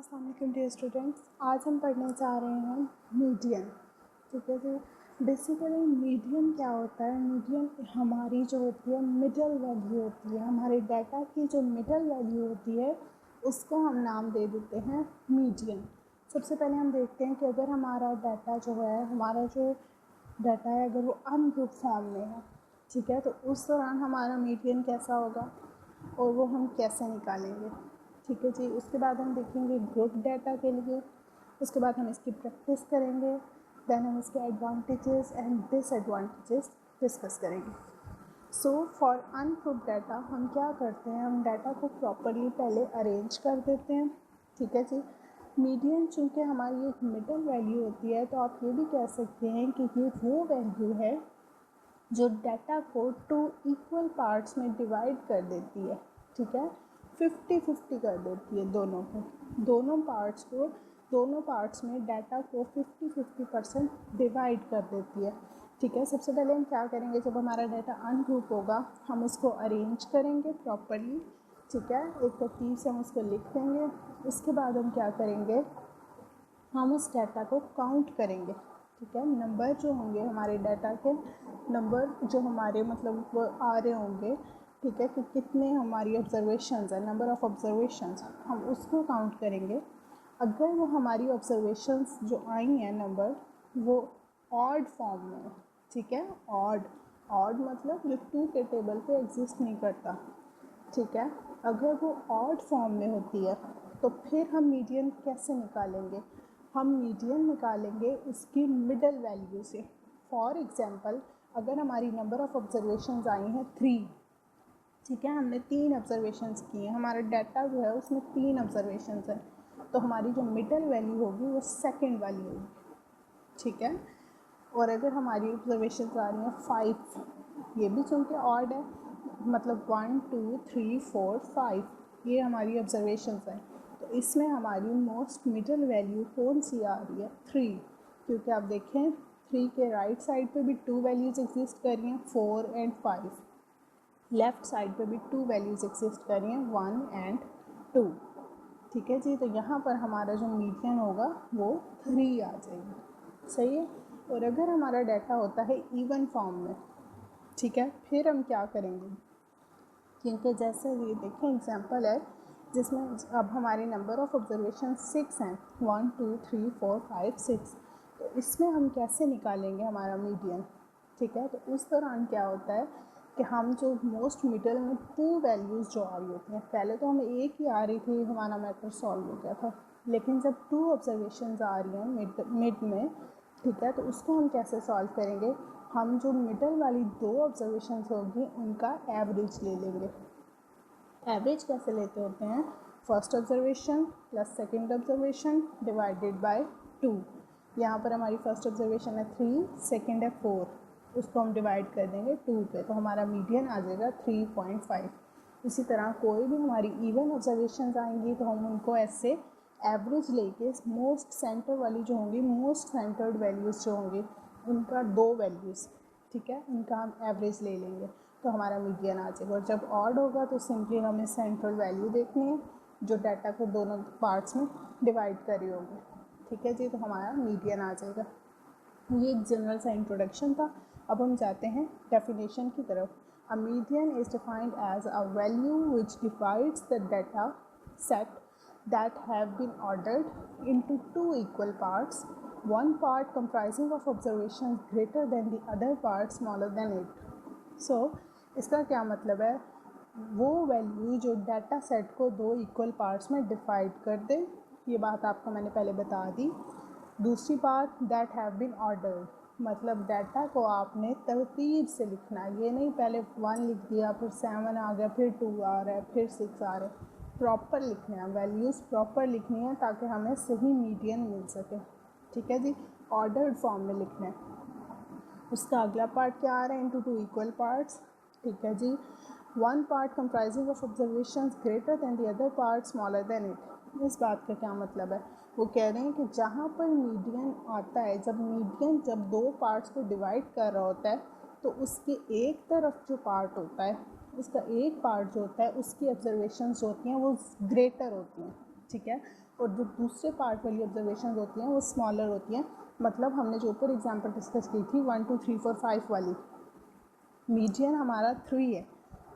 अस्सलाम वालेकुम dear students. आज हम पढ़ने जा रहे हैं मीडियन। ठीक है जी। बेसिकली मीडियन क्या होता है? मीडियन हमारी जो होती है मिडल वैल्यू होती है, हमारे डाटा की जो मिडल वैल्यू होती है उसको हम नाम दे देते हैं मीडियन। सबसे पहले हम देखते हैं कि अगर हमारा डाटा जो है, हमारा जो डाटा है अगर वो अनग्रुप फॉर्म में है, ठीक है, तो उस दौरान हमारा मीडियन कैसा होगा और वो हम कैसे निकालेंगे। ठीक है जी। उसके बाद हम देखेंगे ग्रुप डाटा के लिए, उसके बाद हम इसकी प्रैक्टिस करेंगे, देन हम इसके एडवांटेजेस एंड डिसएडवांटेजेस डिस्कस करेंगे। सो फॉर अनग्रुप डाटा हम क्या करते हैं, हम डाटा को प्रॉपरली पहले अरेंज कर देते हैं। ठीक है जी। मीडियन चूँकि हमारी एक मिडल वैल्यू होती है, तो आप ये भी कह सकते हैं कि ये वो वैल्यू है जो डाटा को 2 इक्वल पार्ट्स में डिवाइड कर देती है। ठीक है, 50-50 कर देती है दोनों को, दोनों पार्ट्स में डाटा को 50-50% डिवाइड कर देती है। ठीक है, सबसे पहले हम क्या करेंगे, जब हमारा डाटा अनग्रुप होगा हम उसको अरेंज करेंगे प्रॉपरली। ठीक है, एक तरतीब से हम उसको लिख देंगे। उसके बाद हम क्या करेंगे, हम उस डाटा को काउंट करेंगे। ठीक है, नंबर जो होंगे हमारे डाटा के, नंबर जो हमारे मतलब वो आ रहे होंगे, ठीक है, कि कितने हमारी ऑब्जर्वेशंस है, नंबर ऑफ़ ऑब्जर्वेशंस, हम उसको काउंट करेंगे। अगर वो हमारी ऑब्जर्वेशंस जो आई हैं नंबर, वो ऑड फॉर्म में है, ठीक है, ऑड मतलब जो 2 के टेबल पे एग्जिस्ट नहीं करता। ठीक है, अगर वो ऑड फॉर्म में होती है तो फिर हम मीडियन कैसे निकालेंगे, हम मीडियन निकालेंगे उसकी मिडल वैल्यू से। फॉर एग्जांपल, अगर हमारी नंबर ऑफ़ ऑब्जर्वेशंस आई हैं 3, ठीक है, हमने 3 ऑब्जर्वेशंस की हैं, हमारा डाटा जो है उसमें 3 ऑब्जर्वेशंस हैं, तो हमारी जो मिडल वैल्यू होगी वो सेकंड वाली होगी। ठीक है, और अगर हमारी ऑब्जर्वेशंस आ रही हैं 5, ये भी चूँकि ऑड है, मतलब 1 2 3 4 5 ये हमारी ऑब्जर्वेशंस हैं, तो इसमें हमारी मोस्ट मिडल वैल्यू कौन सी आ रही है, 3, क्योंकि आप देखें 3 के राइट साइड पे भी 2 वैल्यूज़ एग्जिस्ट कर रही हैं, 4 एंड 5, लेफ़्ट साइड पे भी 2 वैल्यूज़ एग्जिस्ट कर रही हैं, 1 एंड 2। ठीक है जी, तो यहाँ पर हमारा जो मीडियन होगा वो 3 आ जाएगी। सही है। और अगर हमारा डाटा होता है इवन फॉर्म में, ठीक है, फिर हम क्या करेंगे, क्योंकि जैसे ये देखें एग्जांपल है जिसमें अब हमारे नंबर ऑफ़ ऑब्जर्वेशन 6 हैं, 1 2 3 4 5 6, तो इसमें हम कैसे निकालेंगे हमारा मीडियन। ठीक है, तो उस दौरान क्या होता है कि हम जो मोस्ट मिडल में 2 वैल्यूज़ जो आ रही होती हैं, पहले तो हमें एक ही आ रही थी, हमारा मैटर सॉल्व हो गया था, लेकिन जब 2 ऑब्जर्वेशंस आ रही हैं मिड में, ठीक है, तो उसको हम कैसे सॉल्व करेंगे, हम जो मिडल वाली 2 ऑब्जर्वेशंस होगी उनका एवरेज ले लेंगे। एवरेज कैसे लेते होते हैं, first observation plus second observation divided by 2। यहाँ पर हमारी फर्स्ट ऑब्जर्वेशन है 3, सेकंड है 4, उसको हम डिवाइड कर देंगे 2 पे, तो हमारा मीडियन आ जाएगा 3.5। इसी तरह कोई भी हमारी इवन ऑब्जर्वेशंस आएंगी तो हम उनको ऐसे एवरेज लेके मोस्ट सेंटर वाली जो होंगी, मोस्ट सेंटर्ड वैल्यूज़ जो होंगी उनका 2 वैल्यूज़, ठीक है, उनका हम एवरेज ले लेंगे, तो हमारा मीडियन आ जाएगा। और जब ऑड होगा तो सिंपली हमें सेंट्रल वैल्यू देखनी है जो डाटा को दोनों पार्ट्स में डिवाइड करी होगी। ठीक है जी, तो हमारा मीडियन आ जाएगा। ये एक जनरल सा इंट्रोडक्शन था। अब हम जाते हैं डेफिनेशन की तरफ। A median is defined as a value which divides the data set that have been ordered into 2 equal parts, one part comprising of observations greater than the other part smaller than it. So इसका क्या मतलब है, वो value जो data set को 2 equal parts में divide कर दे, ये बात आपको मैंने पहले बता दी। दूसरी बात, दैट हैव बीन ऑर्डर्ड, मतलब डाटा को आपने तरतीब से लिखना है, ये नहीं पहले 1 लिख दिया फिर 7 आ गया फिर 2 आ रहा है फिर 6 आ रहा है, प्रॉपर लिखने हैं, वैल्यूज़ प्रॉपर लिखनी है ताकि हमें सही मीडियन मिल सके। ठीक है जी, ऑर्डर्ड फॉर्म में लिखना है। उसका अगला पार्ट क्या आ रहा है, इनटू 2 इक्वल पार्ट्स। ठीक है जी, one part comprising of observations greater than the other part smaller than it. इस बात का क्या मतलब है, वो कह रहे हैं कि जहाँ पर मीडियन आता है, जब मीडियन जब 2 पार्ट्स को डिवाइड कर रहा होता है तो उसके एक तरफ जो पार्ट होता है, उसका एक पार्ट जो होता है उसकी ऑब्जर्वेशंस होती हैं वो ग्रेटर होती हैं। ठीक है। और जो दूसरे पार्ट वाली ऑब्जर्वेशन होती हैं वो स्मॉलर होती हैं। मतलब हमने जो ऊपर एग्जांपल डिस्कस की थी 1 2 3 4 5 वाली, मीडियन हमारा 3 है,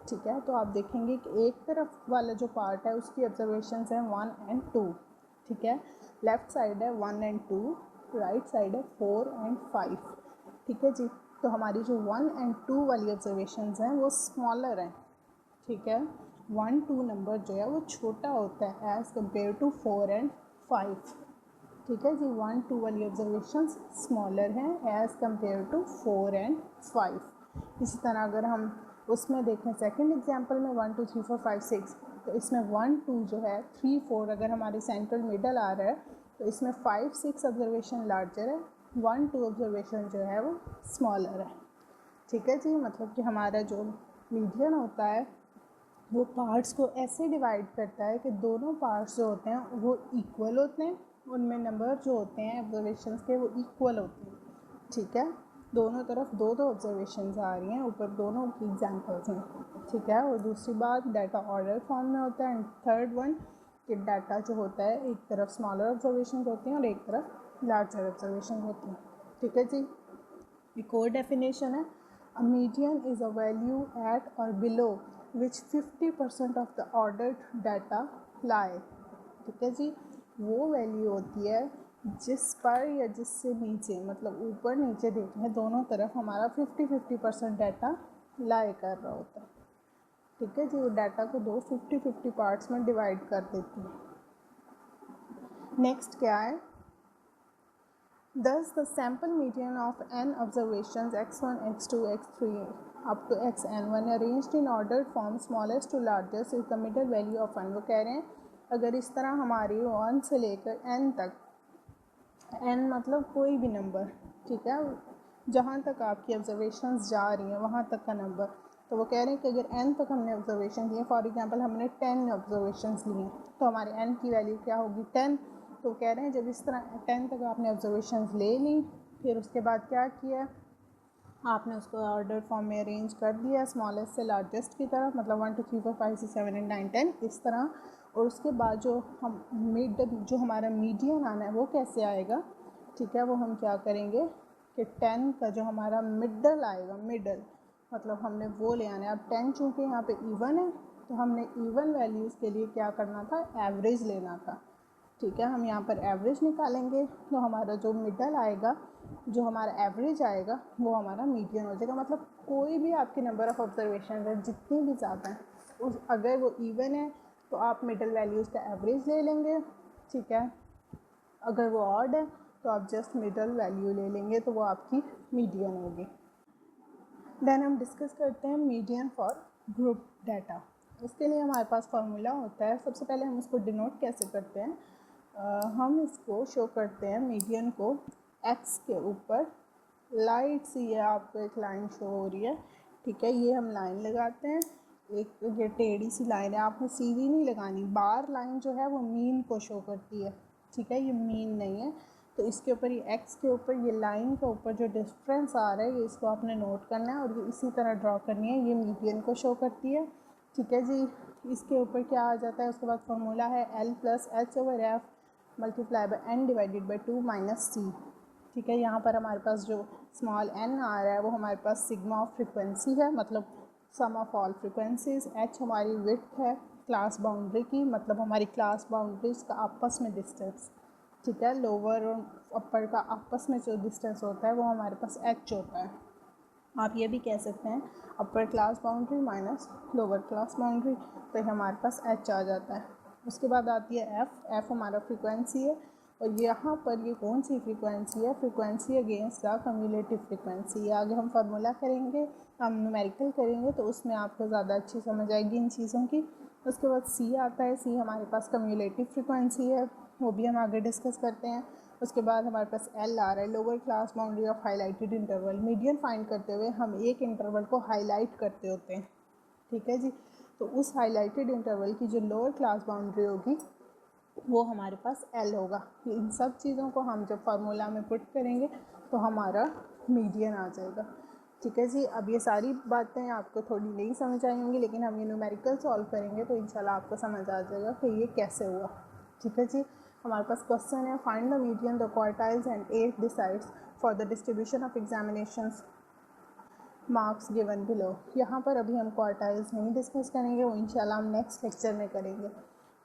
ठीक है। तो आप देखेंगे कि एक तरफ वाला जो पार्ट है उसकी ऑब्जर्वेशंस हैं 1 और 2, ठीक है। लेफ़्ट साइड है 1 और 2, राइट साइड है 4 और 5, ठीक है जी। तो हमारी जो 1 और 2 वाली ऑब्जर्वेशंस हैं वो स्मॉलर हैं, ठीक है। 1 2 नंबर जो है वो छोटा होता है एज़ कम्पेयर टू 4 और 5, ठीक है जी। 1 2 वाली ऑब्जर्वेशंस स्मॉलर हैं एज़ कम्पेयर टू 4 और 5। इसी तरह अगर हम उसमें देखें सेकंड एग्जांपल में 1 2 3 4 5 6, तो इसमें 1 2 जो है 3 4 अगर हमारे सेंट्रल मिडल आ रहा है तो इसमें 5 6 ऑब्जर्वेशन लार्जर है, 1 2 ऑब्जर्वेशन जो है वो स्मॉलर है, ठीक है जी। मतलब कि हमारा जो मीडियन होता है वो पार्ट्स को ऐसे डिवाइड करता है कि दोनों पार्ट्स जो होते हैं वो इक्वल होते हैं, उनमें नंबर जो होते हैं ऑब्जर्वेशंस के वो इक्वल होते हैं, ठीक है। दोनों तरफ दो दो ऑब्जर्वेशंस आ रही हैं, ऊपर दोनों की एग्जांपल्स हैं, ठीक है। और दूसरी बात डाटा ऑर्डर फॉर्म में होता है। एंड थर्ड वन कि डाटा जो होता है एक तरफ स्मॉलर ऑब्जर्वेशन होती हैं और एक तरफ लार्जर ऑब्जर्वेशन होती हैं, ठीक है जी। एक और डेफिनेशन है, a median is a value at और below which 50% of the ordered data lie, ठीक है जी। वो वैल्यू होती है जिस पर या जिससे नीचे, मतलब ऊपर नीचे देखें दोनों तरफ हमारा 50-50% डाटा लाई कर रहा होता है, ठीक है जी। वो डाटा को 50-50 पार्ट्स में डिवाइड कर देती है। नेक्स्ट क्या है, thus the sample median of n observations x1 x2 x3 up to xn when arranged in ordered form smallest to largest is the middle value of n। वो कह रहे हैं अगर इस तरह हमारी 1 से लेकर n तक, n मतलब कोई भी नंबर, ठीक है, जहाँ तक आपकी ऑब्जर्वेशंस जा रही हैं वहाँ तक का नंबर, तो वो कह रहे हैं कि अगर n तक हमने ऑब्जर्वेशन लिए, फॉर एग्जांपल हमने 10 ऑब्जर्वेशंस लिए तो हमारे n की वैल्यू क्या होगी 10। तो कह रहे हैं जब इस तरह 10 तक आपने ऑब्जर्वेशंस ले ली, फिर उसके बाद क्या किया, आपने उसको ऑर्डर फॉर्म में अरेंज कर दिया स्मॉलेस्ट से लार्जेस्ट की तरफ, मतलब 1 2 3 4 5 6 7 8 9 10 इस तरह। और उसके बाद जो हम जो हमारा मीडियन आना है वो कैसे आएगा, ठीक है। वो हम क्या करेंगे कि 10 का जो हमारा मिडल आएगा, मिडल मतलब हमने वो ले आना है। अब 10 चूँकि यहाँ पे इवन है तो हमने इवन वैल्यूज़ के लिए क्या करना था, एवरेज लेना था, ठीक है। हम यहाँ पर एवरेज निकालेंगे तो हमारा जो मिडल आएगा, जो हमारा एवरेज आएगा वो हमारा मीडियन हो जाएगा। मतलब कोई भी आपके नंबर ऑफ़ ऑब्जर्वेशन है जितनी भी ज़्यादा हैं, उस अगर वो इवन है तो आप मिडल वैल्यूज़ का एवरेज ले लेंगे, ठीक है। अगर वो ऑड है तो आप जस्ट मिडल वैल्यू ले लेंगे, तो वो आपकी मीडियन होगी। देन हम डिस्कस करते हैं मीडियन फॉर ग्रुप डाटा। उसके लिए हमारे पास फार्मूला होता है। सबसे पहले हम उसको डिनोट कैसे करते हैं, हम इसको शो करते हैं मीडियन को एक्स के ऊपर लाइट सी है, आपको एक लाइन शो हो रही है, ठीक है। ये हम लाइन लगाते हैं, एक ये टेढ़ी सी लाइन है, आपने सीधी नहीं लगानी, बार लाइन जो है वो मीन को शो करती है, ठीक है, ये मीन नहीं है। तो इसके ऊपर ये एक्स के ऊपर ये लाइन के ऊपर जो डिफरेंस आ रहा है ये इसको आपने नोट करना है और ये इसी तरह ड्रॉ करनी है, ये मीडियन को शो करती है, ठीक है जी। इसके ऊपर क्या आ जाता है, उसके बाद फार्मूला है L + H/F multiply by n divided by 2 - c, ठीक है। यहाँ पर हमारे पास जो स्मॉल n आ रहा है वो हमारे पास सिग्मा ऑफ फ्रिक्वेंसी है, मतलब सम ऑफ ऑल फ्रिक्वेंसीज। h हमारी विड्थ है क्लास बाउंड्री की, मतलब हमारी क्लास बाउंड्रीज का आपस में डिस्टेंस, ठीक है। लोअर और अपर का आपस में जो डिस्टेंस होता है वो हमारे पास h होता है। आप ये भी कह सकते हैं upper class boundary minus lower class boundary, तो हमारे पास h आ जाता है। उसके बाद आती है f हमारा फ्रीक्वेंसी है, और यहाँ पर ये कौन सी फ्रीक्वेंसी है, frequency against the cumulative frequency. आगे हम फार्मूला करेंगे, हम न्यूमेरिकल करेंगे तो उसमें आपको ज़्यादा अच्छी समझ आएगी इन चीज़ों की। उसके बाद c आता है, c हमारे पास कम्युलेटिव फ्रीक्वेंसी है, वो भी हम आगे डिस्कस करते हैं। उसके बाद हमारे पास L आ रहा है, lower class boundary of highlighted interval. Median find करते हुए हम एक इंटरवल को हाईलाइट करते होते हैं, ठीक है जी। तो उस हाईलाइटेड इंटरवल की जो लोअर क्लास बाउंड्री होगी वो हमारे पास L होगा। इन सब चीज़ों को हम जब फार्मूला में पुट करेंगे तो हमारा मीडियन आ जाएगा, ठीक है जी। अब ये सारी बातें आपको थोड़ी नहीं समझ आई होंगी, लेकिन हम ये न्यूमेरिकल सॉल्व करेंगे तो इंशाल्लाह आपको समझ आ जाएगा कि ये कैसे हुआ। ठीक है जी। हमारे पास क्वेश्चन है, find the median the quartiles and 8 decides for the distribution of examinations marks given below. यहाँ पर अभी हम क्वार्टाइल्स नहीं डिस्कस करेंगे, वो इंशाल्लाह हम नेक्स्ट लेक्चर में करेंगे।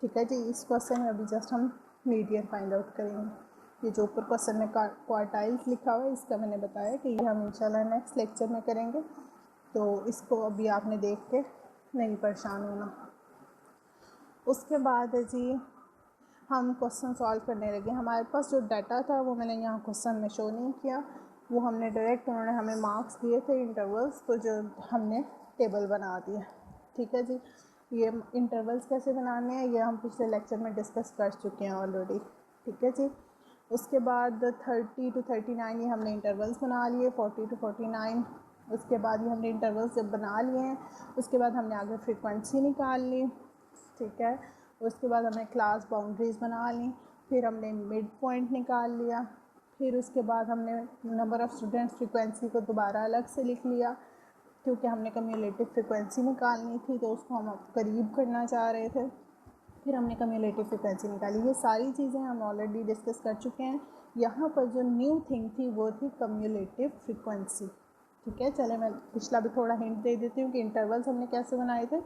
ठीक है जी। इस क्वेश्चन में अभी जस्ट हम मीडियन फाइंड आउट करेंगे। ये जो ऊपर क्वेश्चन में क्वार्टाइल्स लिखा हुआ है, इसका मैंने बताया कि ये हम इंशाल्लाह नेक्स्ट लेक्चर में करेंगे, तो इसको अभी आपने देख के नहीं परेशान होना। उसके बाद है जी हम क्वेश्चन सॉल्व करने लगे। हमारे पास जो डाटा था वो मैंने यहाँ क्वेश्चन में शो नहीं किया, वो हमने डायरेक्ट, उन्होंने हमें मार्क्स दिए थे इंटरवल्स, तो जो हमने टेबल बना दिया। ठीक है जी। ये इंटरवल्स कैसे बनाने हैं ये हम पिछले लेक्चर में डिस्कस कर चुके हैं ऑलरेडी। ठीक है जी। उसके बाद 30 to 39 ये हमने इंटरवल्स बना लिए, 40 to 49। उसके बाद ये हमने इंटरवल्स जब बना लिए हैं, उसके बाद हमने आगे फ्रीक्वेंसी निकाल ली। ठीक है। उसके बाद हमने क्लास बाउंड्रीज़ बना ली, फिर हमने मिड पॉइंट निकाल लिया, फिर उसके बाद हमने नंबर ऑफ़ स्टूडेंट्स फ्रीक्वेंसी को दोबारा अलग से लिख लिया, क्योंकि हमने कम्युलेटिव फ्रीक्वेंसी निकालनी थी, तो उसको हम करीब करना चाह रहे थे। फिर हमने कम्युलेटिव फ्रीक्वेंसी निकाली। ये सारी चीज़ें हम ऑलरेडी डिस्कस कर चुके हैं। यहाँ पर जो न्यू थिंग थी वो थी कम्युलेटिव फ्रीक्वेंसी। ठीक है। चले मैं पिछला भी थोड़ा हिंट दे देती हूँ कि इंटरवल्स हमने कैसे बनाए थे।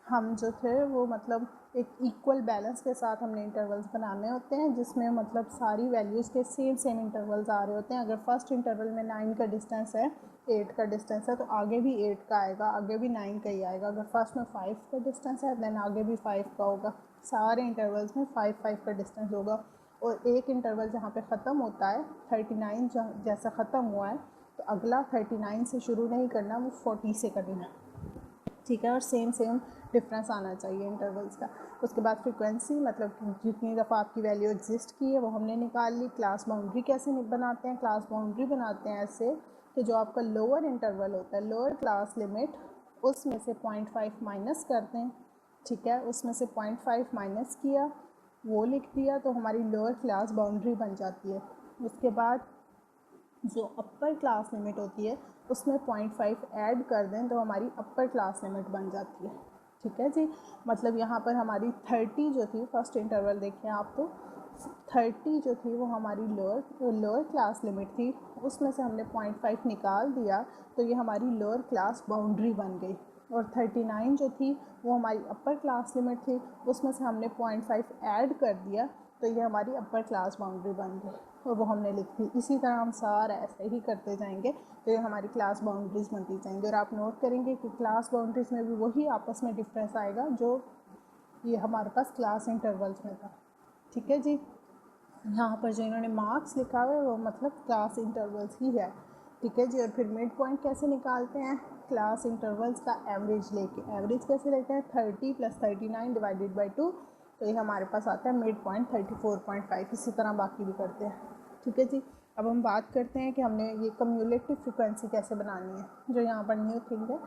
हम जो थे वो मतलब एक इक्वल बैलेंस के साथ हमने इंटरवल्स बनाने होते हैं, जिसमें मतलब सारी वैल्यूज़ के सेम इंटरवल्स आ रहे होते हैं। अगर फर्स्ट इंटरवल में 9 का डिस्टेंस है, 8 का डिस्टेंस है, तो आगे भी 8 का आएगा, आगे भी 9 का ही आएगा। अगर फर्स्ट में 5 का डिस्टेंस है देन आगे भी 5 का होगा। सारे इंटरवल्स में 5 का डिस्टेंस होगा। और एक इंटरवल जहाँ पे ख़त्म होता है 39 जैसा ख़त्म हुआ है, तो अगला 39 से शुरू नहीं करना, वो 40 से करना। ठीक है। और सेम डिफरेंस आना चाहिए इंटरवल्स का। उसके बाद फ्रीक्वेंसी, मतलब जितनी दफ़ा आपकी वैल्यू एग्जिस्ट की है वो हमने निकाल ली। क्लास बाउंड्री कैसे बनाते हैं? क्लास बाउंड्री बनाते हैं ऐसे कि जो आपका लोअर इंटरवल होता है, लोअर क्लास लिमिट, उसमें से 0.5 माइनस करते हैं। ठीक है। उसमें से 0.5 माइनस किया, वो लिख दिया, तो हमारी लोअर क्लास बाउंड्री बन जाती है। उसके बाद जो अपर क्लास लिमिट होती है उसमें 0.5 ऐड कर दें तो हमारी अपर क्लास लिमिट बन जाती है। ठीक है जी। मतलब यहाँ पर हमारी 30 जो थी, फर्स्ट इंटरवल देखें आप, तो 30 जो थी वो हमारी लोअर क्लास लिमिट थी, उसमें से हमने 0.5 निकाल दिया, तो ये हमारी लोअर क्लास बाउंड्री बन गई। और 39 जो थी वो हमारी अपर क्लास लिमिट थी, उसमें से हमने 0.5 ऐड कर दिया, तो ये हमारी अपर क्लास बाउंड्री बन गई और वो हमने लिख दी। इसी तरह हम सारा ऐसे ही करते जाएंगे, तो ये हमारी क्लास बाउंड्रीज़ बनती जाएंगी। और आप नोट करेंगे कि क्लास बाउंड्रीज़ में भी वही आपस में डिफरेंस आएगा जो ये हमारे पास क्लास इंटरवल्स में था। ठीक है जी। यहाँ पर जो इन्होंने मार्क्स लिखा हुआ है वो मतलब क्लास इंटरवल्स ही है। ठीक है जी। और फिर मिड पॉइंट कैसे निकालते हैं? क्लास इंटरवल्स का एवरेज लेके। एवरेज कैसे लेते हैं? 30 + 39 डिवाइडेड बाई 2, तो ये हमारे पास आता है मिड पॉइंट 34.5। इसी तरह बाकी भी करते हैं। ठीक है जी। अब हम बात करते हैं कि हमने ये कम्युलेटिव फ्रिक्वेंसी कैसे बनानी है, जो यहाँ पर न्यू थिंग है।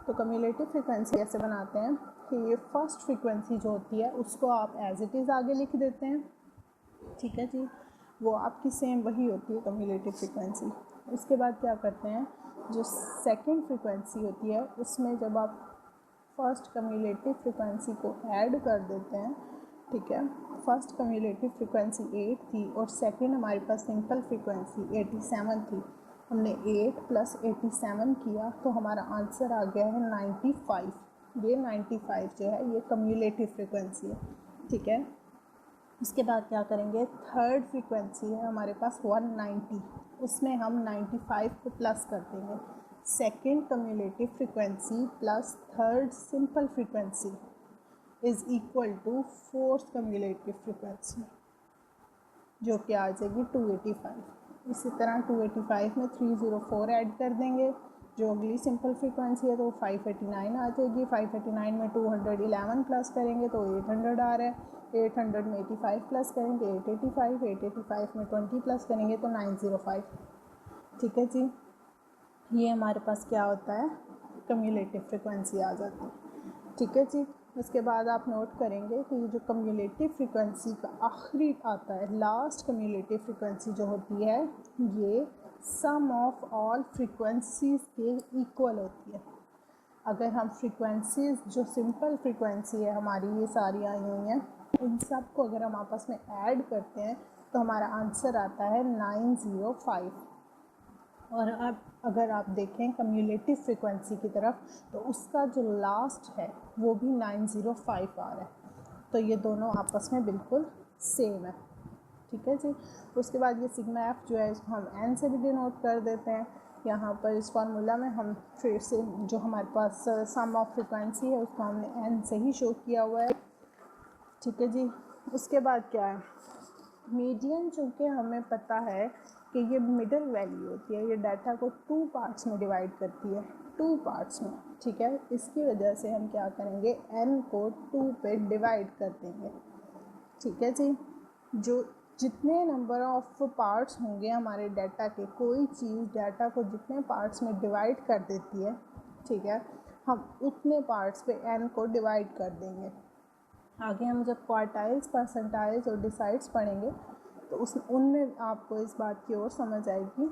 तो कम्युलेटिव फ्रिक्वेंसी कैसे बनाते हैं कि ये फर्स्ट फ्रिक्वेंसी जो होती है उसको आप एज इट इज़ आगे लिख देते हैं। ठीक है जी। वो आपकी सेम वही होती है कम्युलेटिव फ्रिक्वेंसी। उसके बाद क्या करते हैं, जो सेकंड फ्रिक्वेंसी होती है उसमें जब आप फर्स्ट कम्युलेटिव फ्रिक्वेंसी को ऐड कर देते हैं, ठीक है, फर्स्ट कम्युलेटिव फ्रिक्वेंसी 8 थी और सेकंड हमारे पास सिंपल फ्रिक्वेंसी 87 थी। हमने 8 + 87 किया तो हमारा आंसर आ गया है 95। ये 95 जो है ये कम्युलेटिव फ्रिक्वेंसी है। ठीक है। इसके बाद क्या करेंगे, थर्ड फ्रीक्वेंसी है हमारे पास 190, उसमें हम 95 को प्लस कर देंगे। Second cumulative frequency plus third simple frequency is equal to fourth cumulative frequency, जो कि आ जाएगी 285। इसी तरह 285 में 304 ऐड कर देंगे, जो अगली सिंपल फ्रीक्वेंसी है तो 589 आ जाएगी। 589 में 211 प्लस करेंगे तो 800 आ रहा है। 800 में 85 प्लस करेंगे 885। 885 में 20 प्लस करेंगे तो 905। ठीक है जी। ये हमारे पास क्या होता है, कम्युलेटिव फ्रिक्वेंसी आ जाती है। ठीक है जी। उसके बाद आप नोट करेंगे कि ये जो कम्युलेटिव फ्रिक्वेंसी का आखिरी आता है, लास्ट कम्युलेटिव फ्रिक्वेंसी जो होती है, ये सम ऑफ ऑल फ्रिक्वेंसीज़ के इक्वल होती है। अगर हम फ्रीक्वेंसीज जो सिंपल फ्रीक्वेंसी है हमारी ये सारी आई हुई हैं, इन सब को अगर हम आपस में ऐड करते हैं तो हमारा आंसर आता है 905। और अब अगर आप देखें कम्युलेटिव फ्रीक्वेंसी की तरफ तो उसका जो लास्ट है वो भी 905 आ रहा है। तो ये दोनों आपस में बिल्कुल सेम है, ठीक है जी। उसके बाद ये सिग्मा एफ जो है इसको हम एन से भी डिनोट कर देते हैं। यहाँ पर इस फार्मूला में हम फिर से जो हमारे पास सम ऑफ फ्रीक्वेंसी है उसको हमने एन से ही शो किया हुआ है, ठीक है जी। उसके बाद क्या है, मीडियन, चूँकि हमें पता है कि ये मिडल वैल्यू होती है, ये डाटा को 2 पार्ट्स में डिवाइड करती है, 2 पार्ट्स में, ठीक है। इसकी वजह से हम क्या करेंगे, एन को 2 पे डिवाइड कर देंगे, ठीक है जी। जो जितने नंबर ऑफ पार्ट्स होंगे हमारे डाटा के, कोई चीज़ डाटा को जितने पार्ट्स में डिवाइड कर देती है, ठीक है, हम उतने पार्ट्स पे एन को डिवाइड कर देंगे। आगे हम जब क्वार्टाइल्स, परसेंटाइल्स और डिसाइड्स पढ़ेंगे तो उनमें आपको इस बात की ओर समझ आएगी,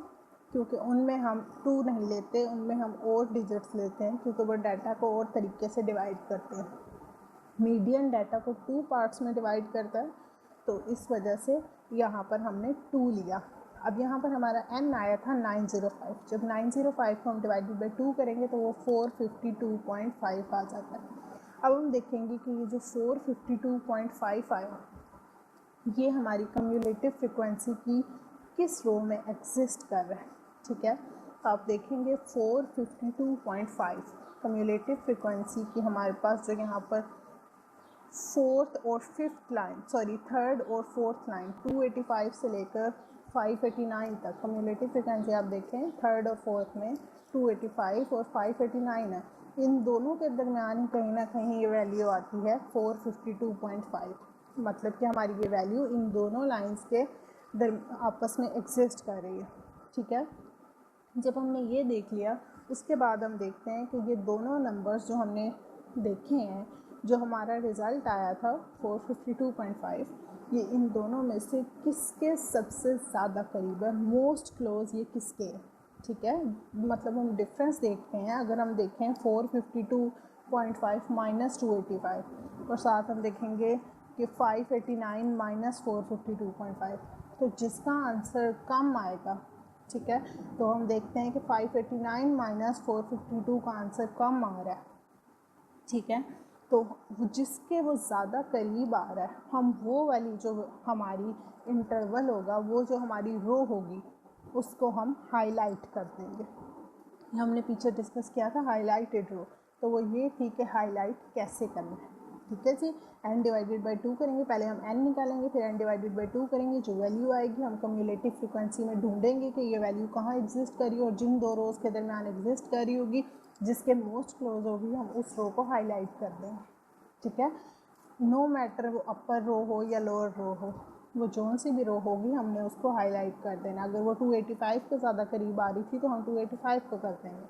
क्योंकि उनमें हम 2 नहीं लेते, उनमें हम और डिजिट्स लेते हैं, क्योंकि वो डाटा को और तरीके से डिवाइड करते हैं। मीडियन डाटा को 2 पार्ट्स में डिवाइड करता है, तो इस वजह से यहाँ पर हमने 2 लिया। अब यहाँ पर हमारा n आया था 905, जब 905 को हम डिवाइडेड बाई 2 करेंगे तो वो 452.5 आ जाता है। अब हम देखेंगे कि ये जो 452.5 आया ये हमारी कम्युलेटिव फ्रिक्वेंसी की किस रो में एग्जिस्ट कर रहा है, ठीक है। तो आप देखेंगे 452.5 कम्युलेटिव फ्रिक्वेंसी की हमारे पास जो यहाँ पर फोर्थ और फिफ्थ लाइन, सॉरी थर्ड और फोर्थ लाइन 285 से लेकर 589 तक कम्युलेटिव फ्रिक्वेंसी आप देखें थर्ड और फोर्थ में 285 और 589 है। इन दोनों के दरमियान कहीं ना कहीं ये वैल्यू आती है 452.5, मतलब कि हमारी ये वैल्यू इन दोनों लाइंस के आपस में एग्जिस्ट कर रही है, ठीक है। जब हमने ये देख लिया उसके बाद हम देखते हैं कि ये दोनों नंबर्स जो हमने देखे हैं, जो हमारा रिज़ल्ट आया था 452.5, ये इन दोनों में से किसके सबसे ज़्यादा करीब है, मोस्ट क्लोज ये किसके है, ठीक है। मतलब हम डिफरेंस देखते हैं, अगर हम देखें 452.5 माइनस 285 और साथ हम देखेंगे कि 589 माइनस 452.5, तो जिसका आंसर कम आएगा, ठीक है, तो हम देखते हैं कि 589 माइनस 452 का आंसर कम आ रहा है, ठीक है। तो जिसके वो ज़्यादा करीब आ रहा है, हम वो वाली जो हमारी इंटरवल होगा, वो जो हमारी रो होगी, उसको हम हाईलाइट कर देंगे। हमने पीछे डिस्कस किया था हाईलाइटेड रो, तो वो ये थी कि हाईलाइट कैसे करना है, ठीक है जी। n डिवाइडेड बाई 2 करेंगे, पहले हम n निकालेंगे, फिर n डिवाइडेड बाई 2 करेंगे, जो वैल्यू आएगी हम कम्युलेटिव फ्रिक्वेंसी में ढूंढेंगे कि ये वैल्यू कहाँ एग्जिस्ट करी और जिन दो रोज़ के दरमियान एग्जिस्ट करी होगी, जिसके मोस्ट क्लोज होगी, हम उस रो को हाईलाइट कर देंगे, ठीक है। नो मैटर वो अपर रो हो या लोअर रो हो, वो जोन सी भी रो होगी हमने उसको हाईलाइट कर देना। अगर वो 285 के ज़्यादा करीब आ रही थी तो हम 285 को कर देंगे,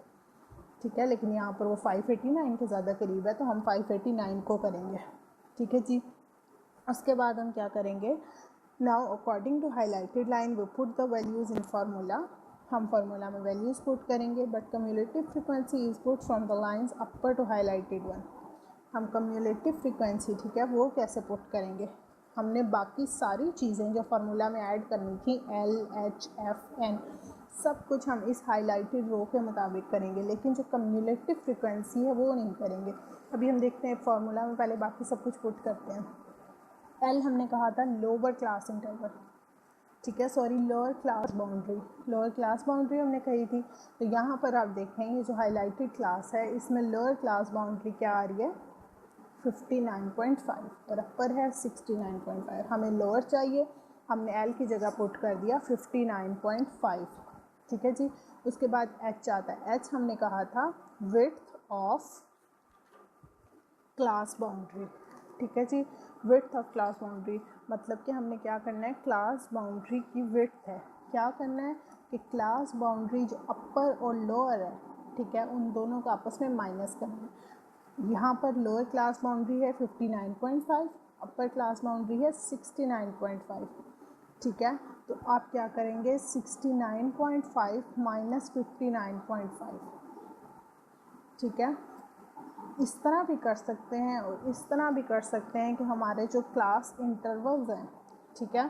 ठीक है, लेकिन यहाँ पर वो 589 के ज़्यादा करीब है तो हम 589 को करेंगे, ठीक है जी। उसके बाद हम क्या करेंगे, now according to highlighted line we put the values in formula, हम फार्मूला में वैल्यूज़ पुट करेंगे, but cumulative frequency is put from the lines upper to highlighted one. हम कम्युलेटिव फ्रिक्वेंसी, ठीक है, वो कैसे पुट करेंगे, हमने बाकी सारी चीज़ें जो फार्मूला में ऐड करनी थी एल एच एफ एन सब कुछ हम इस हाईलाइटेड रो के मुताबिक करेंगे, लेकिन जो कम्युलेटिव फ्रिक्वेंसी है वो नहीं करेंगे। अभी हम देखते हैं फार्मूला में पहले बाकी सब कुछ पुट करते हैं। एल हमने कहा था लोअर क्लास इंटरवल, ठीक है, sorry lower class boundary, lower class boundary हमने कही थी। तो यहाँ पर आप देखें ये जो हाईलाइटेड क्लास है इसमें लोअर क्लास बाउंड्री क्या आ रही है 59.5 और अपर है 69.5। हमें लोअर चाहिए, हमने एल की जगह पुट कर दिया 59.5, ठीक है जी। उसके बाद एच आता है, एच हमने कहा था विड्थ ऑफ क्लास बाउंड्री, ठीक है जी। विड्थ ऑफ क्लास बाउंड्री मतलब कि हमने क्या करना है, क्लास बाउंड्री की विड्थ है, क्या करना है कि क्लास बाउंड्री जो अपर और लोअर है, ठीक है, उन दोनों को आपस में माइनस करना है। यहाँ पर लोअर क्लास बाउंड्री है 59.5, अपर क्लास बाउंड्री है 69.5, ठीक है। तो आप क्या करेंगे 69.5 माइनस 59.5, ठीक है। इस तरह भी कर सकते हैं और इस तरह भी कर सकते हैं कि हमारे जो क्लास इंटरवल्स हैं, ठीक है,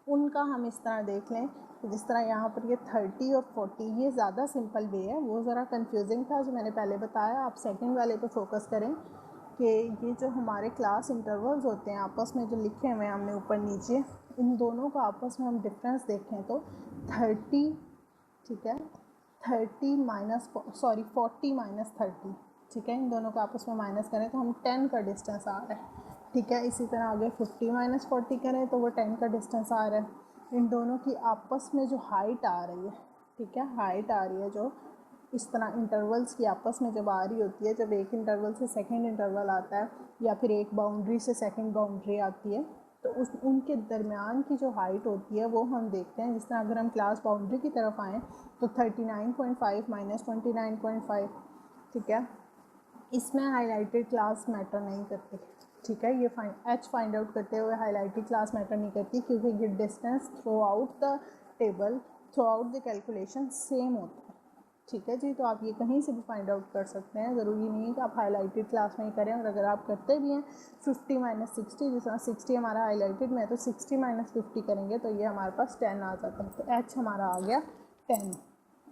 उनका हम इस तरह देख लें कि जिस तरह यहाँ पर ये 30 और 40, ये ज़्यादा सिंपल वे है, वो ज़रा कंफ्यूजिंग था जो मैंने पहले बताया। आप सेकंड वाले पे फोकस करें कि ये जो हमारे क्लास इंटरवल्स होते हैं आपस में जो लिखे हुए हैं हमने ऊपर नीचे, इन दोनों का आपस में हम डिफरेंस देखें तो 30, ठीक है, 40 माइनस 30, ठीक है, इन दोनों का आपस में माइनस करें तो हम 10 का डिस्टेंस आ रहा है, ठीक है। इसी तरह आगे 50 माइनस 40 करें तो वो 10 का डिस्टेंस आ रहा है। इन दोनों की आपस में जो हाइट आ रही है, ठीक है, हाइट आ रही है जो इस तरह इंटरवल्स की आपस में जब आ रही होती है, जब एक इंटरवल से सेकंड इंटरवल आता है या फिर एक बाउंड्री से सेकंड बाउंड्री आती है, तो उनके दरमियान की जो हाइट होती है वो हम देखते हैं। जिस तरह अगर हम क्लास बाउंड्री की तरफ आएँ तो 39.5 माइनस 29.5, ठीक है, इसमें हाईलाइटेड क्लास मैटर नहीं करती, ठीक है। ये एच फाइंड आउट करते हुए हाईलाइटेड क्लास मैटर नहीं करती क्योंकि ये distance through out the table, through out the calculation same होता है, ठीक है जी। तो आप ये कहीं से भी फाइंड आउट कर सकते हैं, ज़रूरी नहीं है कि आप हाईलाइटेड क्लास में ही करें। और अगर आप करते भी हैं 50 माइनस 60, जिस तरह 60 हमारा हाईलाइटेड में है तो 60 माइनस 50 करेंगे तो ये हमारे पास 10 आ जाता है, तो एच हमारा आ गया 10,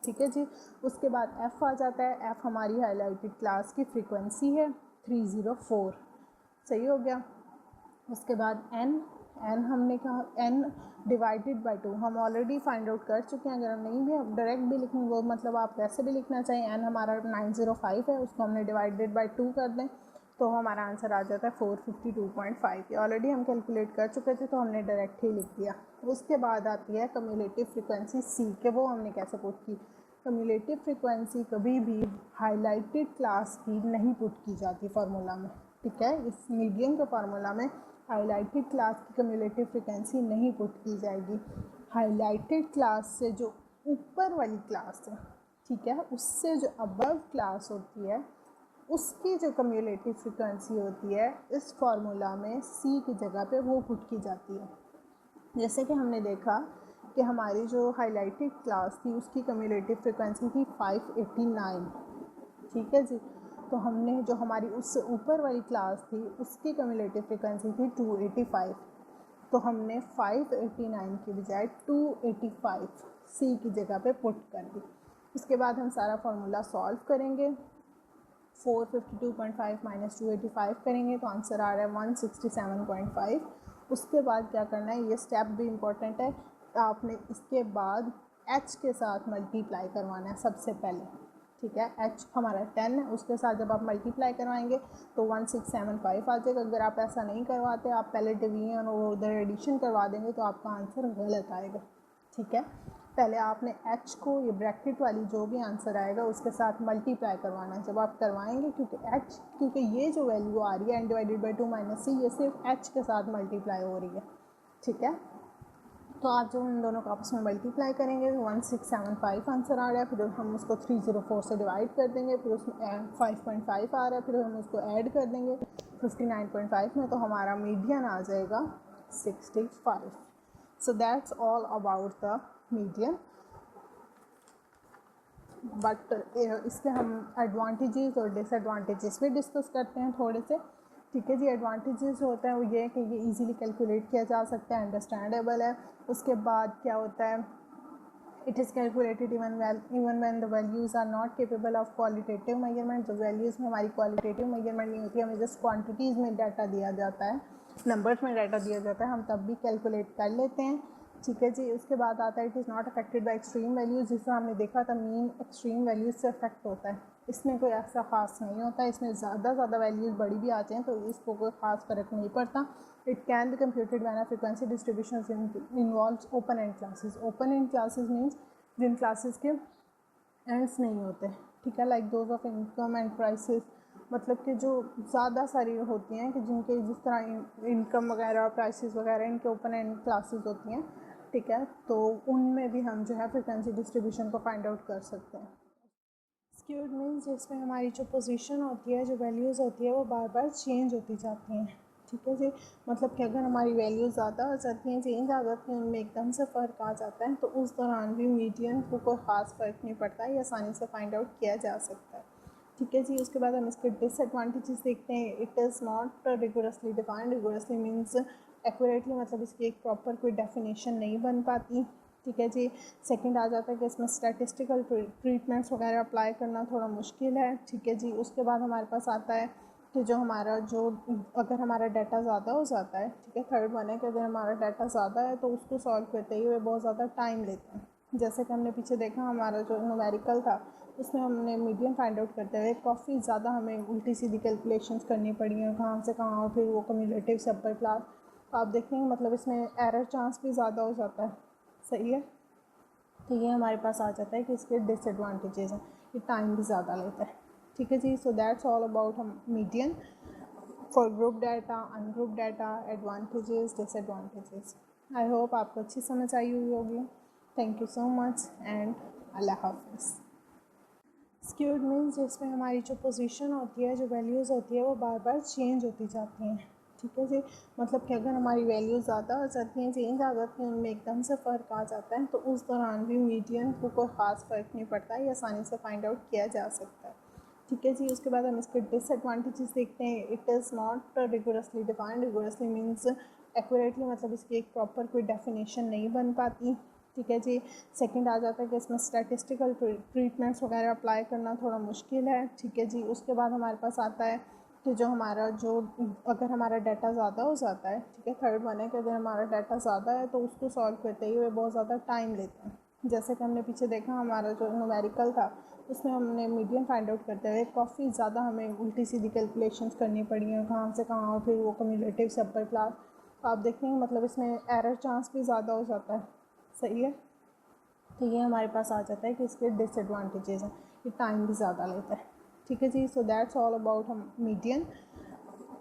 ठीक है जी। उसके बाद एफ़ आ जाता है। एफ़ हमारी हाईलाइटेड क्लास की फ्रीक्वेंसी है 304, सही हो गया। उसके बाद एन, एन हमने कहा एन डिवाइडेड बाई 2, हम ऑलरेडी फाइंड आउट कर चुके हैं। अगर हम नहीं भी अब डायरेक्ट भी लिखें, वो मतलब आप वैसे भी लिखना चाहिए, एन हमारा 905 है, उसको हमने डिवाइडेड बाई 2 कर दें तो हमारा आंसर आ जाता है 452.5। ये ऑलरेडी हम कैलकुलेट कर चुके थे तो हमने डायरेक्ट ही लिख दिया। उसके बाद आती है कम्युलेटिव फ्रिक्वेंसी सी, के वो हमने कैसे पुट की। कम्युलेटिव फ्रिक्वेंसी कभी भी हाईलाइटेड क्लास की नहीं पुट की जाती फार्मूला में, ठीक है। इस मीडियम के फार्मूला में हाईलाइटेड क्लास की कम्युलेटिव फ्रिक्वेंसी नहीं पुट की जाएगी। हाईलाइटेड क्लास से जो ऊपर वाली क्लास है, ठीक है, उससे जो अबव क्लास होती है उसकी जो कम्युलेटिव फ्रिक्वेंसी होती है इस फार्मूला में सी की जगह पे वो पुट की जाती है। जैसे कि हमने देखा कि हमारी जो हाईलाइटेड क्लास थी उसकी कम्युलेटिव फ्रिक्वेंसी थी 589, ठीक है जी। तो हमने जो हमारी उससे ऊपर वाली क्लास थी उसकी कम्युलेटिव फ्रिक्वेंसी थी 285, तो हमने 589 की बजाय 285 सी की जगह पे पुट कर दी। उसके बाद हम सारा फार्मूला सॉल्व करेंगे, 452.5 माइनस 285 करेंगे तो आंसर आ रहा है 167.5। उसके बाद क्या करना है, ये स्टेप भी इम्पॉर्टेंट है, आपने इसके बाद एच के साथ मल्टीप्लाई करवाना है सबसे पहले, ठीक है। एच हमारा 10 है, उसके साथ जब आप मल्टीप्लाई करवाएंगे तो 1675 आ जाएगा। अगर आप ऐसा नहीं करवाते, आप पहले डिवीजन और उधर एडिशन करवा देंगे तो आपका आंसर गलत आएगा, ठीक है। पहले आपने एच को, ये ब्रैकेट वाली जो भी आंसर आएगा उसके साथ मल्टीप्लाई करवाना है। जब आप करवाएंगे क्योंकि ये जो वैल्यू आ रही है एन डिवाइडेड बाई 2 माइनस सी, ये सिर्फ एच के साथ मल्टीप्लाई हो रही है, ठीक है। तो आप जब इन दोनों को आपस में मल्टीप्लाई करेंगे तो 1675 आंसर आ रहा है, फिर हम उसको 304 से डिवाइड कर देंगे, फिर उसमें 5.5 आ रहा है, फिर हम उसको ऐड कर देंगे 59.5 में, तो हमारा मीडियन आ जाएगा 65। सो that's all about the median. But इसके हम एडवांटेजेस और डिसएडवांटेजेस भी डिस्कस करते हैं थोड़े से, ठीक है जी। एडवांटेजेस जो होता है वो ये है कि ये इजीली कैलकुलेट किया जा सकता है, अंडरस्टैंडेबल है। उसके बाद क्या होता है, it is calculated even when the values are not capable of qualitative measurement. जो वैल्यूज़ में हमारी क्वालिटेटिव मेजरमेंट नहीं होती, हमें जस्ट क्वान्टिटीज़ में डाटा दिया जाता है, नंबर्स में डाटा दिया जाता है, हम तब भी कैलकुलेट कर लेते हैं, ठीक है जी। उसके बाद आता है it is not affected by extreme values, जिससे हमने देखा था मीन एक्सट्रीम वैल्यूज़ से अफेक्ट होता है। इसमें कोई ऐसा ख़ास नहीं होता, इसमें ज़्यादा वैल्यूज़ बड़ी भी आते हैं तो इसको कोई ख़ास फ़र्क नहीं पड़ता। It can be computed when a frequency distribution involves open end classes. Open end classes means जिन क्लासेस के एंड्स नहीं होते, ठीक है, like those of income and prices, मतलब कि जो ज़्यादा सारी होती हैं कि जिनके जिस तरह इनकम वगैरह प्राइसेस वगैरह इनके ओपन एंड क्लासेस होती हैं, ठीक है, तो उनमें भी हम जो है फ्रिक्वेंसी डिस्ट्रीब्यूशन को फाइंड आउट कर सकते हैं। स्क्यूड मीन्स जिसमें हमारी जो पोजीशन होती है, जो वैल्यूज़ होती है वो बार बार चेंज होती जाती हैं, ठीक है जी। मतलब कि अगर हमारी वैल्यूज़ ज़्यादा हो जाती हैं, चेंज आ जाती हैं, उनमें एकदम से फ़र्क आ जाता है, तो उस दौरान भी मीडियन को कोई ख़ास फ़र्क नहीं पड़ता, ये आसानी से फाइंड आउट किया जा सकता है, ठीक है जी। उसके बाद हम इसके डिसएडवांटेजेस देखते हैं। It is not rigorously defined. Rigorously means accurately, मतलब इसकी एक प्रॉपर कोई डेफिनेशन नहीं बन पाती। ठीक है जी। सेकंड आ जाता है कि इसमें स्टैटिस्टिकल ट्रीटमेंट्स वगैरह अप्लाई करना थोड़ा मुश्किल है। ठीक है जी। उसके बाद हमारे पास आता है कि अगर हमारा डाटा ज़्यादा हो जाता है, ठीक है, थर्ड वन है कि अगर हमारा डाटा ज़्यादा है तो उसको सॉल्व करते हुए बहुत ज़्यादा टाइम लेते हैं। जैसे कि हमने पीछे देखा, हमारा जो न्यूमेरिकल था उसमें हमने मीडियन फाइंड आउट करते हुए काफ़ी ज़्यादा हमें उल्टी सीधी कैलकुलेशंस करनी पड़ी हैं, कहाँ से कहाँ, और फिर वो कम्युलेटिव से अपर क्लास। तो आप देखेंगे मतलब इसमें एरर चांस भी ज़्यादा हो जाता है। सही है। तो ये हमारे पास आ जाता है कि इसके डिसएडवांटेजेस हैं, ये टाइम भी ज़्यादा लेता है। ठीक है जी। So that's all about hmm median for group data, ungroup data, advantages, disadvantages. I hope आपको अच्छी समझ आई हुई होगी। Thank you so much and अल्लाह हाफिज़। स्क्यूड मीन्स जिसमें हमारी जो पोजीशन होती है, जो वैल्यूज़ होती है, वो बार बार चेंज होती जाती हैं। ठीक है जी। मतलब कि अगर हमारी वैल्यूज़ ज़्यादा हो जाती हैं, चेंज आ जाती हैं, उनमें एकदम से फ़र्क आ जाता है, तो उस दौरान भी मीडियन को कोई ख़ास फ़र्क नहीं पड़ता, ये आसानी से फाइंड आउट किया जा सकता है। ठीक है जी। उसके बाद हम इसके डिसएडवांटेजेस देखते हैं। It is not rigorously defined. Rigorously means accurately, मतलब इसकी एक प्रॉपर कोई डेफिनेशन नहीं बन पाती। ठीक है जी। सेकंड आ जाता है कि इसमें स्टैटिस्टिकल ट्रीटमेंट्स वगैरह अप्लाई करना थोड़ा मुश्किल है। ठीक है जी। उसके बाद हमारे पास आता है कि अगर हमारा डाटा ज़्यादा हो जाता है, ठीक है, थर्ड वन है कि अगर हमारा डाटा ज़्यादा है तो उसको सॉल्व करते हुए बहुत ज़्यादा टाइम लेते हैं। जैसे कि हमने पीछे देखा, हमारा जो न्यूमेरिकल था उसमें हमने मीडियन फाइंड आउट करते हुए काफ़ी ज़्यादा हमें उल्टी सीधी कैलकुलेशंस करनी पड़ी हैं, कहाँ से कहाँ, और फिर वो कम्युलेटिव से अपर क्लास। तो आप देखेंगे मतलब इसमें एरर चांस भी ज़्यादा हो जाता है। सही है। तो ये हमारे पास आ जाता है कि इसके डिसएडवांटेजेस हैं, ये टाइम भी ज़्यादा लेता है। ठीक है जी। So that's all about hmm median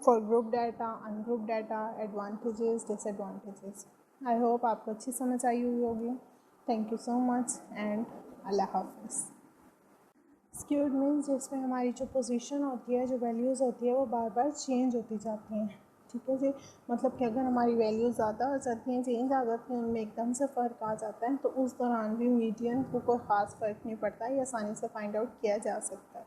for group data, ungroup data, advantages, disadvantages. I hope आपको अच्छी समझ आई हुई होगी। Thank you so much and अल्लाह हाफिज़। स्क्यूड मीन्स जिसमें हमारी जो पोजीशन होती है, जो वैल्यूज़ होती है, वो बार बार चेंज होती जाती हैं। ठीक है जी। मतलब कि अगर हमारी वैल्यूज़ ज़्यादा हो जाती हैं, चेंज आ जाती हैं, उनमें एकदम से फ़र्क आ जाता है, तो उस दौरान भी मीडियन को कोई ख़ास फ़र्क नहीं पड़ता, ये आसानी से फाइंड आउट किया जा सकता है।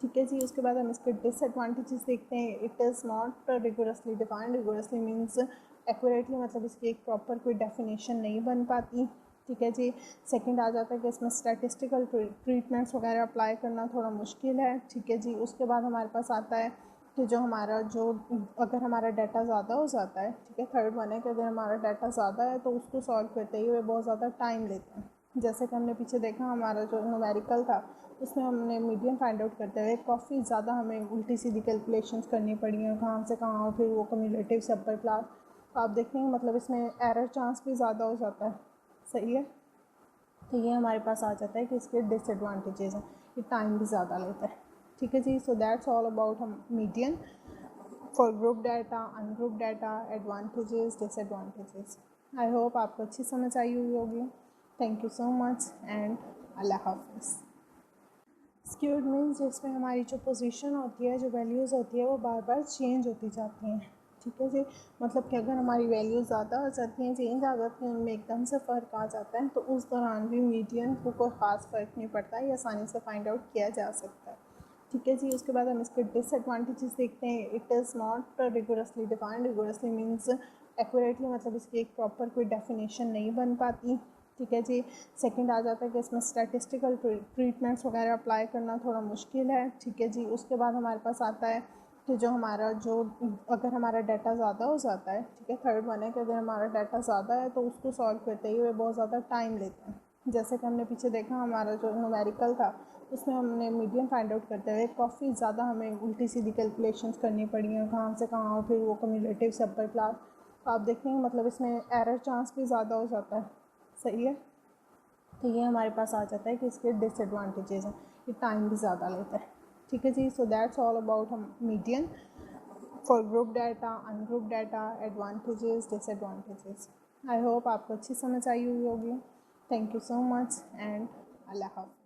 ठीक है जी। उसके बाद हम इसके डिसएडवांटेजेस देखते हैं। It is not rigorously defined. Rigorously means accurately, मतलब इसकी एक प्रॉपर कोई डेफिनेशन नहीं बन पाती। ठीक है जी। सेकंड आ जाता है कि इसमें स्टैटिस्टिकल ट्रीटमेंट्स वगैरह अप्लाई करना थोड़ा मुश्किल है। ठीक है जी। उसके बाद हमारे पास आता है कि अगर हमारा डाटा ज़्यादा हो जाता है, ठीक है, थर्ड वन है कि अगर हमारा डाटा ज़्यादा है तो उसको सॉल्व करते हुए बहुत ज़्यादा टाइम लेते हैं। जैसे कि हमने पीछे देखा, हमारा जो न्यूमेरिकल था उसमें हमने मीडियन फाइंड आउट करते हुए काफ़ी ज़्यादा हमें उल्टी सीधी कैलकुलेशंस करनी पड़ी हैं, कहाँ से कहाँ, और फिर वो कम्युलेटिव से अपर क्लास। तो आप देखेंगे मतलब इसमें एरर चांस भी ज़्यादा हो जाता है। सही है। तो ये हमारे पास आ जाता है कि इसके डिसएडवांटेजेस हैं, ये टाइम भी ज़्यादा लेता है। ठीक है जी। So that's all about hmm median for group data, ungroup data, advantages, disadvantages. I hope आपको अच्छी समझ आई हुई होगी। Thank you so much and अल्लाह हाफिज़। स्क्यूड मीन्स जिसमें हमारी जो पोजीशन होती है, जो वैल्यूज़ होती है, वो बार बार चेंज होती जाती हैं। ठीक है जी। मतलब कि अगर हमारी वैल्यूज़ ज़्यादा हो जाती हैं, चेंज आ जाती हैं, उनमें एकदम से फ़र्क आ जाता है, तो उस दौरान भी मीडियन को कोई ख़ास फ़र्क नहीं पड़ता, ये आसानी से फाइंड आउट किया जा सकता है। ठीक है जी। उसके बाद हम इसके डिसएडवांटेजेस देखते हैं। It is not rigorously defined. Rigorously means accurately, मतलब इसकी एक प्रॉपर कोई डेफिनेशन नहीं बन पाती। ठीक है जी। सेकंड आ जाता है कि इसमें स्टैटिस्टिकल ट्रीटमेंट्स वगैरह अप्लाई करना थोड़ा मुश्किल है। ठीक है जी। उसके बाद हमारे पास आता है कि अगर हमारा डाटा ज़्यादा हो जाता है, ठीक है, थर्ड वन है कि अगर हमारा डाटा ज़्यादा है तो उसको सॉल्व करते हुए बहुत ज़्यादा टाइम लेते हैं। जैसे कि हमने पीछे देखा, हमारा जो न्यूमेरिकल था उसमें हमने मीडियन फाइंड आउट करते हुए काफ़ी ज़्यादा हमें उल्टी सीधी कैलकुलेशंस करनी पड़ी हैं, कहाँ से कहाँ, और फिर वो कम्युलेटिव से अपर क्लास। तो आप देखेंगे मतलब इसमें एरर चांस भी ज़्यादा हो जाता है। सही है। तो ये हमारे पास आ जाता है कि इसके डिसएडवांटेजेस हैं, ये टाइम भी ज़्यादा लेता है। ठीक है जी। So that's all about hmm median for group data, ungroup data, advantages, disadvantages. I hope आपको अच्छी समझ आई हुई होगी। Thank you so much and अल्लाह हाफिज़।